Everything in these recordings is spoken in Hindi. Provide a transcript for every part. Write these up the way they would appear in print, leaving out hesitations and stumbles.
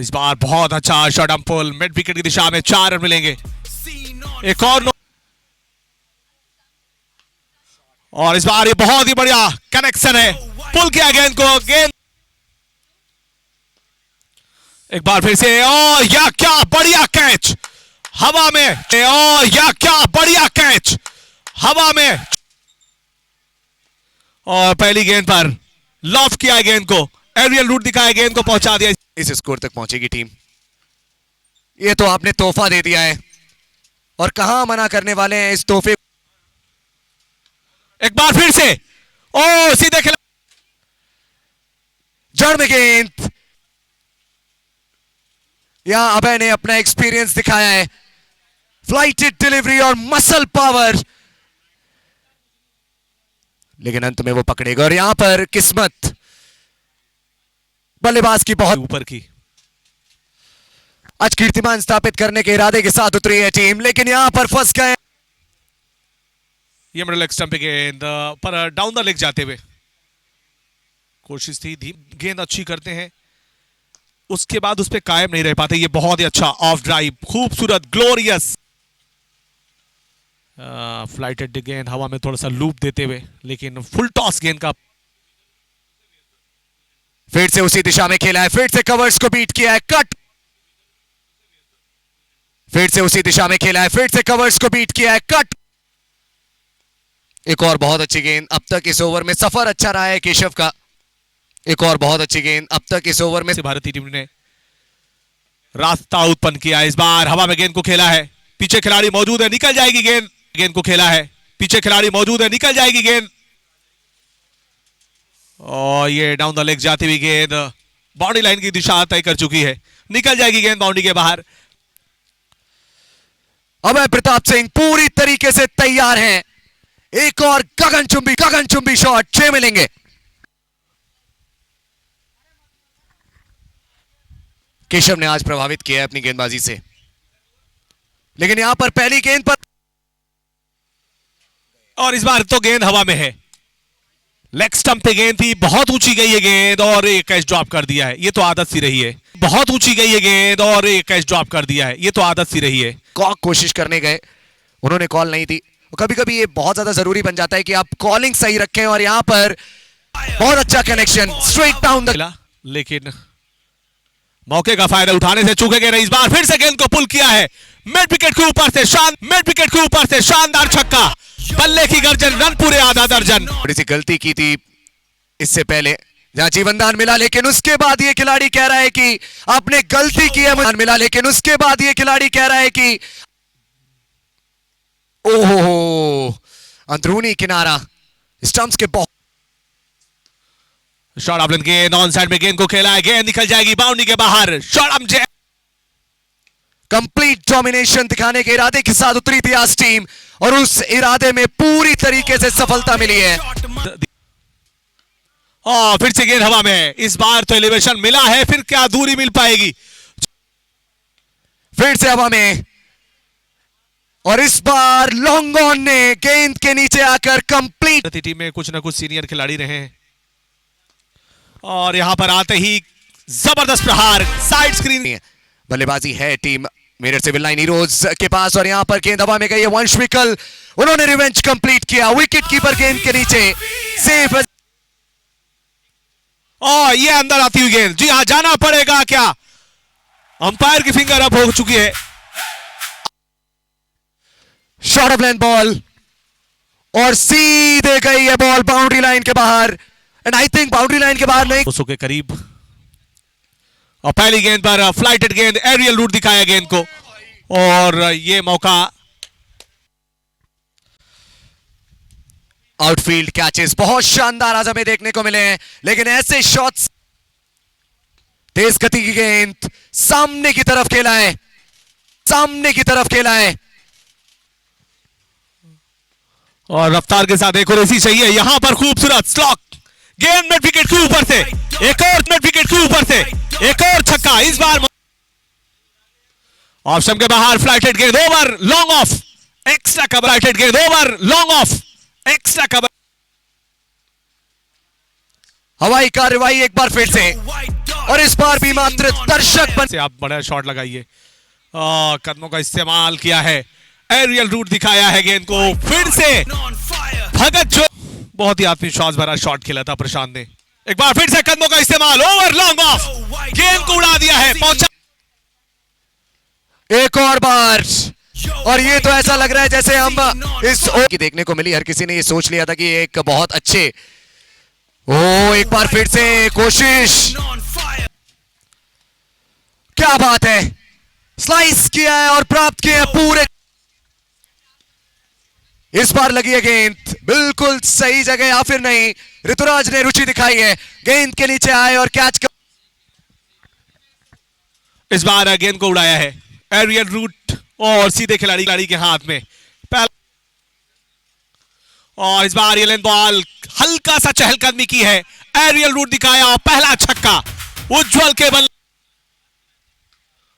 इस बार बहुत अच्छा shot and pull mid wicket की दिशा में 4 रन मिलेंगे। एक और इस बार ये बहुत ही बढ़िया कनेक्शन है, पुल किया गेंद को, गेंद एक बार फिर से, ओ या क्या बढ़िया कैच हवा में, ओ या क्या बढ़िया कैच हवा में, और पहली गेंद पर लॉफ किया गेंद को, एरियल रूट दिखाया गेंद को, पहुंचा दिया। इस स्कोर तक पहुंचेगी टीम, ये तो आपने तोहफा दे दिया है और कहां मना करने वाले हैं इस तोहफे। एक बार फिर से, ओ सीधे खिला, जड़ में गेंद, यहां अभय ने अपना एक्सपीरियंस दिखाया है, फ्लाइटेड डिलीवरी और मसल पावर, लेकिन अंत में वो पकड़ेगा और यहां पर किस्मत बल्लेबाज की बहुत ऊपर की। आज कीर्तिमान स्थापित करने के इरादे के साथ उतरी है टीम, लेकिन यहां पर फंस गए। ये मिडल लेग स्टंप पे गेंद पर डाउन द लेग जाते हुए कोशिश थी, गेंद अच्छी करते हैं, उसके बाद उस पे कायम नहीं रह पाते। ये बहुत ही अच्छा ऑफ ड्राइव, खूबसूरत, ग्लोरियस फ्लाइटेड गेंद हवा में थोड़ा सा लूप देते हुए, लेकिन फुल टॉस गेंद का, फिर से उसी दिशा में खेला है, फिर से कवर्स को बीट किया है, कट, फिर से उसी दिशा में खेला है, फिर से कवर्स को बीट किया है, कट, एक और बहुत अच्छी गेंद। अब तक इस ओवर में सफर अच्छा रहा है केशव का, एक और बहुत अच्छी गेंद। अब तक इस ओवर में भारतीय टीम ने रास्ता उत्पन्न किया, इस बार हवा में गेंद को खेला है, पीछे खिलाड़ी मौजूद है, निकल जाएगी गेंद, गेंद को खेला है, पीछे खिलाड़ी मौजूद है, निकल जाएगी गेंद, और ये डाउन द लेग जाती हुई गेंद बाउंड्री लाइन की दिशा तय कर चुकी है, निकल जाएगी गेंद बाउंड्री के बाहर। अभय प्रताप सिंह पूरी तरीके से तैयार हैं, एक और गगनचुंबी शॉट, 6 मिलेंगे। केशव ने आज प्रभावित किया है अपनी गेंदबाजी से, लेकिन यहां पर पहली गेंद पर, और इस बार तो गेंद हवा में है, लेग स्टंप पे गेंद थी, बहुत ऊंची गई है गेंद और एक कैच ड्रॉप कर दिया है, ये तो आदत सी रही है, बहुत ऊंची गई है गेंद और एक कैच ड्रॉप कर दिया है, ये तो आदत सी रही है। कोशिश करने गए, उन्होंने कॉल नहीं दी, कभी कभी ये बहुत ज्यादा जरूरी बन जाता है कि आप कॉलिंग सही रखें, और यहां पर बहुत अच्छा कनेक्शन स्ट्रेट डाउन द, लेकिन मौके का फायदा उठाने से चूकेंगे नहीं। इस बार फिर से गेंद को पुल किया है, मिड विकेट के ऊपर से शानदार छक्का, बल्ले की गर्जन, रन पूरे आधा दर्जन। थोड़ी सी गलती की थी इससे पहले जहां जीवनदान मिला, लेकिन उसके बाद ये खिलाड़ी कह रहा है कि आपने गलती की है, मिला, लेकिन उसके बाद ये खिलाड़ी कह रहा है कि ओहो, अंदरूनी किनारा स्टंप्स के बहुत, शॉट ऑफ लेंथ गेंद, ऑन साइड में गेंद को खेला है, गेंद निकल जाएगी बाउंड्री के बाहर, शॉट ऑफ, कंप्लीट डोमिनेशन दिखाने के इरादे के साथ उतरी थी आज टीम, और उस इरादे में पूरी तरीके से सफलता मिली है। और फिर से गेंद हवा में, इस बार तो एलिवेशन मिला है, फिर क्या दूरी मिल पाएगी, फिर से हवा में, और इस बार लॉन्ग ऑन ने गेंद के नीचे आकर कंप्लीट। टीम में कुछ ना कुछ सीनियर खिलाड़ी रहे हैं, और यहां पर आते ही जबरदस्त प्रहार, साइड स्क्रीन, बल्लेबाजी है team Meerut civil line heroes के पास, और यहां पर गेंद हवा में गई है, वंश विकल, उन्होंने रिवेंज कंप्लीट किया, विकेट कीपर गेंद के नीचे सेफ, और ये अंदर आती हुई गेंद, जी हां जाना पड़ेगा क्या, अंपायर की फिंगर अप हो चुकी है, शॉट ऑफ लेंथ बॉल, और सीधे गई है बॉल बाउंड्री लाइन के बाहर, and I think boundary line के बाहर नहीं, 200 के करीब, और पहली गेंद पर फ्लाइटेड गेंद, एरियल रूट दिखाया गेंद को, और ये मौका, आउटफील्ड कैचेस बहुत शानदार आज हमें देखने को मिले हैं, लेकिन ऐसे शॉट्स, तेज गति की गेंद सामने की तरफ खेला है, और रफ्तार के साथ एक और ऐसी चाहिए, यहां पर खूबसूरत स्लॉक गेंद, मिड विकेट के ऊपर से एक और, मिड विकेट के ऊपर से एक और छक्का, इस बार ऑप्शन के बाहर, फ्लाइटेड गेंद over long off, extra cover, flighted गेंद over long off, extra cover, हवाई कार्रवाई एक बार फिर से, और इस बार भी मात्र दर्शक बन से आप बड़ा शॉट लगाइए। कदमों का इस्तेमाल किया है, एरियल रूट दिखाया है गेंद को, फिर से भगत जो बहुत ही आत्मविश्वास भरा शॉट खेला था प्रशांत ने। एक बार फिर से कदमों का इस्तेमाल, ओवर लॉन्ग ऑफ, गेंद को उड़ा दिया है, पहुंचा एक और बार। और ये तो ऐसा लग रहा है जैसे हम इस की देखने को मिली। हर किसी ने ये सोच लिया था कि एक बहुत अच्छे एक बार फिर से कोशिश, क्या बात है, स्लाइस किया है और प्राप्त किया है पूरे। इस बार लगी है गेंद बिल्कुल सही जगह, या फिर नहीं, ऋतुराज ने रुचि दिखाई है, गेंद के नीचे आए और कैच कर। इस बार गेंद को उड़ाया है, एरियल रूट और सीधे खिलाड़ी के हाथ में। और इस बार ये बॉल हल्का सा चहलकदमी की है, एरियल रूट दिखाया और पहला छक्का उज्जवल के बल्ले।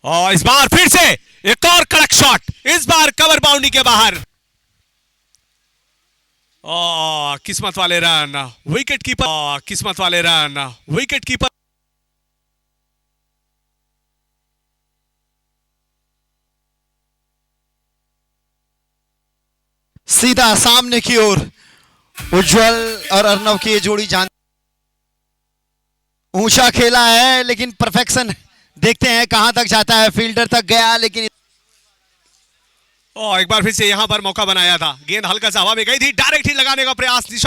और इस बार फिर से एक और कड़क शॉट, इस बार कवर बाउंड्री के बाहर। किस्मत वाले रन, विकेट कीपर, किस्मत वाले रन, विकेट कीपर। सीधा सामने की ओर उज्जवल और अर्णव की ये जोड़ी जान ऊंचा खेला है, लेकिन परफेक्शन देखते हैं कहां तक जाता है। फील्डर तक गया, लेकिन एक बार फिर से यहां पर मौका बनाया था, गेंद हल्का सा हवा में गई थी, डायरेक्ट ही लगाने का प्रयास,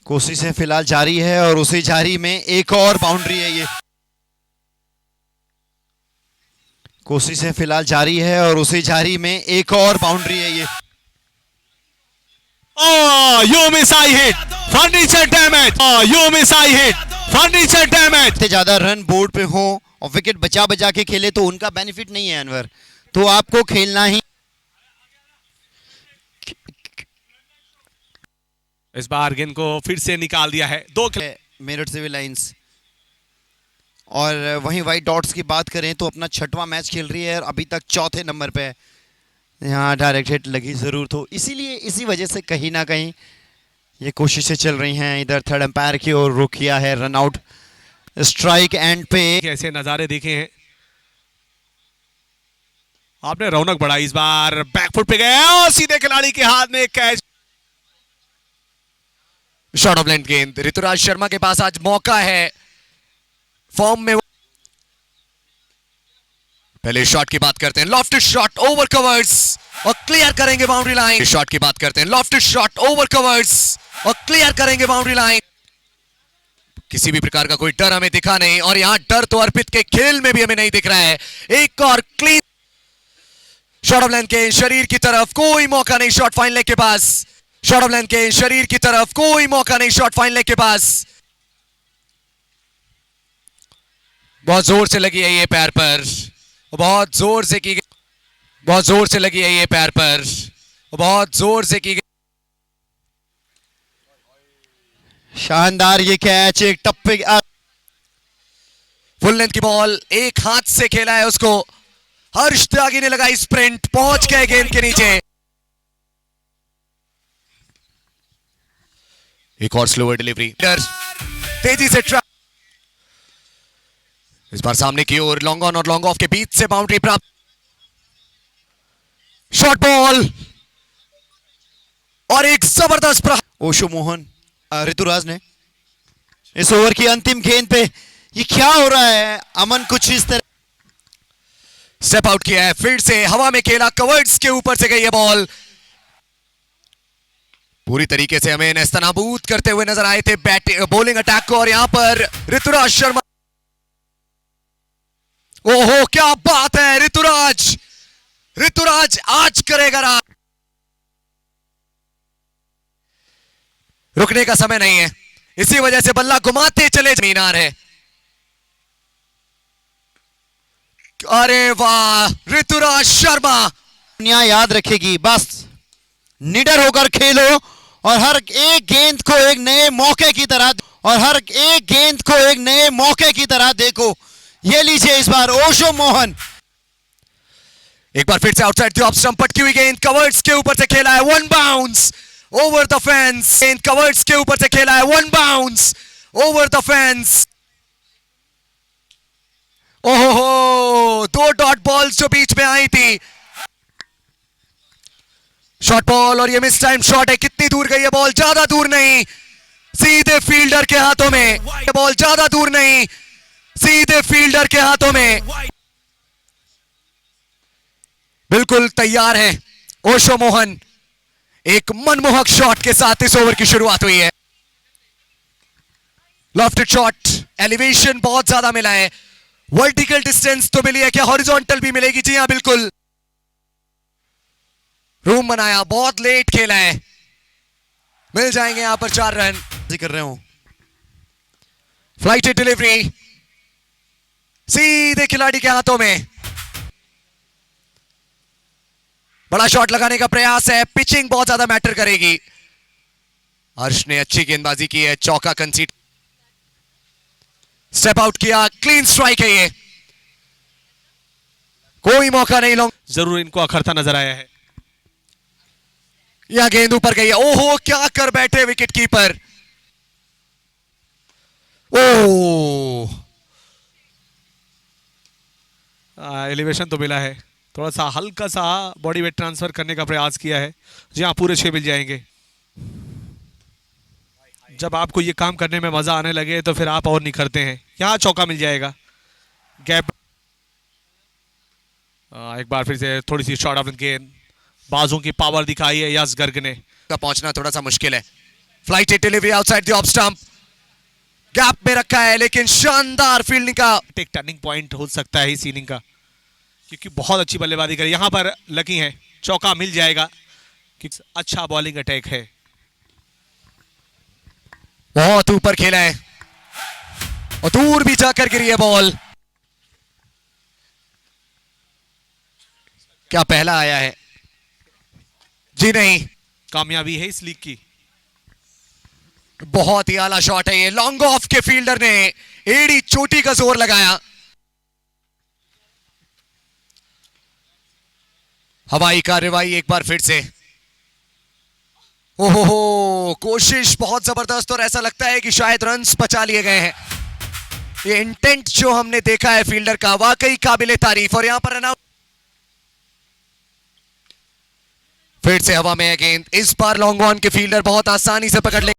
कोशिशें फिलहाल जारी है और उसी जारी में एक और बाउंड्री है। ये कोशिशें फिलहाल जारी है और उसी जारी में एक और बाउंड्री है। ये you miss I hit, furniture damage, you miss I hit, furniture damage. ज्यादा रन बोर्ड पे हो और विकेट बचा बचा के खेले तो उनका बेनिफिट नहीं है अनवर, तो आपको खेलना ही। इस बार गेंद को फिर से निकाल दिया है, दो मेरठ सिविल लाइंस। और वहीं वाइट डॉट्स की बात करें तो अपना 6वां मैच खेल रही है और अभी तक 4थे नंबर पे है। यहाँ डायरेक्ट हिट लगी जरूर, तो इसीलिए इसी वजह से कहीं ना कहीं ये कोशिशें चल रही हैं। इधर थर्ड अंपायर की ओर रुक किया है, रन आउट, स्ट्राइक एंड पे। ऐसे नजारे देखे हैं आपने, रौनक बढ़ाई। इस बार बैकफुट पे गया और सीधे खिलाड़ी के हाथ में कैच। शॉट ऑफ लेंथ गेंद, ऋतुराज शर्मा के पास आज मौका है फॉर्म में। पहले शॉट की बात करते हैं, लॉफ्टेड शॉट ओवर कवर्स और क्लियर करेंगे बाउंड्री लाइन। शॉट की बात करते हैं, लॉफ्टेड शॉट ओवर कवर्स और क्लियर करेंगे बाउंड्री लाइन। किसी भी प्रकार का कोई डर हमें दिखा नहीं, और यहां डर तो अर्पित के खेल में भी हमें नहीं दिख रहा है। एक और क्लीन शॉट ऑफ लेंथ के शरीर की तरफ, कोई मौका नहीं शॉट फाइन लेग के पास। शॉट ऑफ लेंथ के शरीर की तरफ, कोई मौका नहीं शॉट फाइन लेग के पास। बहुत जोर से लगी है ये पैर पर, बहुत जोर से की गई, बहुत जोर से लगी है ये पैर पर, बहुत जोर से की गई। शानदार ये कैच, एक टप्पे फुल लेंथ की बॉल, एक हाथ से खेला है उसको, हर्ष त्यागी ने लगाई स्प्रिंट, पहुंच गए गेंद के नीचे। एक और स्लोअर डिलीवरी, तेजी से ट्रैप, इस बार सामने की ओर लॉन्ग ऑन और लॉन्ग ऑफ के बीच से बाउंड्री प्राप्त। शॉर्ट बॉल और एक जबरदस्त ओशो मोहन ऋतुराज ने इस ओवर की अंतिम गेंद पे, ये क्या हो रहा है अमन, कुछ इस तरह स्टेप आउट किया है, फिर से हवा में खेला, कवर्ड्स के ऊपर से गई है बॉल, पूरी तरीके से हमें नेस्तनाबूद करते हुए नजर आए थे बैटिंग बॉलिंग अटैक को। और यहां पर ऋतुराज शर्मा, ओहो क्या बात है, ऋतुराज, ऋतुराज आज करेगा राज। रुकने का समय नहीं है, इसी वजह से बल्ला घुमाते चले मीनार है। अरे वाह, ऋतुराज शर्मा। दुनिया याद रखेगी, बस निडर होकर खेलो और हर एक गेंद को एक नए मौके की तरह, और हर एक गेंद को एक नए मौके की तरह देखो। ये लीजिए इस बार ओशो मोहन, एक बार फिर से आउटसाइड द ऑफ स्टंप, पटकी हुई गेंद कवर्ड्स के ऊपर से खेला है, one bounce over the fence. गेंद कवर्ड्स के ऊपर से खेला है, one bounce over the fence. ओहो, 2 डॉट बॉल्स जो बीच में आई थी। शॉर्ट बॉल और ये मिस टाइम शॉट है। कितनी दूर गई है बॉल? ज्यादा दूर नहीं, सीधे फील्डर के हाथों में। बॉल ज्यादा दूर नहीं, सीधे फील्डर के हाथों में। बिल्कुल तैयार है ओशो मोहन। एक मनमोहक शॉट के साथ इस ओवर की शुरुआत हुई है। लॉफ्टेड शॉट, एलिवेशन बहुत ज्यादा मिला है। वर्टिकल डिस्टेंस तो मिली है, क्या हॉरिजॉन्टल भी मिलेगी? जी हां बिल्कुल। रूम बनाया, बहुत लेट खेला है। मिल जाएंगे यहां पर 4 रन। कर रहे हो फ्लाइटेड डिलीवरी सीधे खिलाड़ी के हाथों में। बड़ा शॉट लगाने का प्रयास है। पिचिंग बहुत ज्यादा मैटर करेगी। हर्ष ने अच्छी गेंदबाजी की है, चौका कंसीड, स्टेप आउट किया, क्लीन स्ट्राइक है ये। कोई मौका नहीं लॉन्ग। जरूर इनको अखरता नजर आया है। यह गेंद ऊपर गई है। ओहो, क्या कर बैठे विकेट कीपर। ओह, एलिवेशन तो मिला है, थोड़ा सा हल्का सा बॉडी वेट ट्रांसफर करने का प्रयास किया है। जी हाँ, पूरे 6 मिल जाएंगे। जब आपको ये काम करने में मजा आने लगे तो फिर आप और नहीं करते हैं। यहाँ चौका मिल जाएगा। गैप, एक बार फिर से थोड़ी सी शॉर्ट ऑफ गेंद, बाजों की पावर दिखाई है यश गर्ग ने। पहुंचना थोड़ा सा मुश्किल है। Flighted delivery outside the off stump, gap में रखा है, लेकिन शानदार फील्डिंग का एक टर्निंग पॉइंट हो सकता है इस इनिंग का, क्योंकि बहुत अच्छी बल्लेबाजी करी। यहां पर लकी है, चौका मिल जाएगा कि अच्छा बॉलिंग अटैक है। बहुत ऊपर खेला है और दूर भी जाकर गिरी है बॉल। क्या पहला आया है? जी नहीं, कामयाबी है इस लीग की। बहुत ही आला शॉट है ये। लॉन्ग ऑफ के फील्डर ने एड़ी चोटी का जोर लगाया। हवाई कार्रवाई एक बार फिर से। ओहो, कोशिश बहुत जबरदस्त और ऐसा लगता है कि शायद रन्स बचा लिए गए हैं। ये इंटेंट जो हमने देखा है फील्डर का, वाकई काबिले तारीफ। और यहां पर रन आउट, फिर से हवा में है गेंद। इस बार लॉन्ग ऑन के फील्डर बहुत आसानी से पकड़ ले।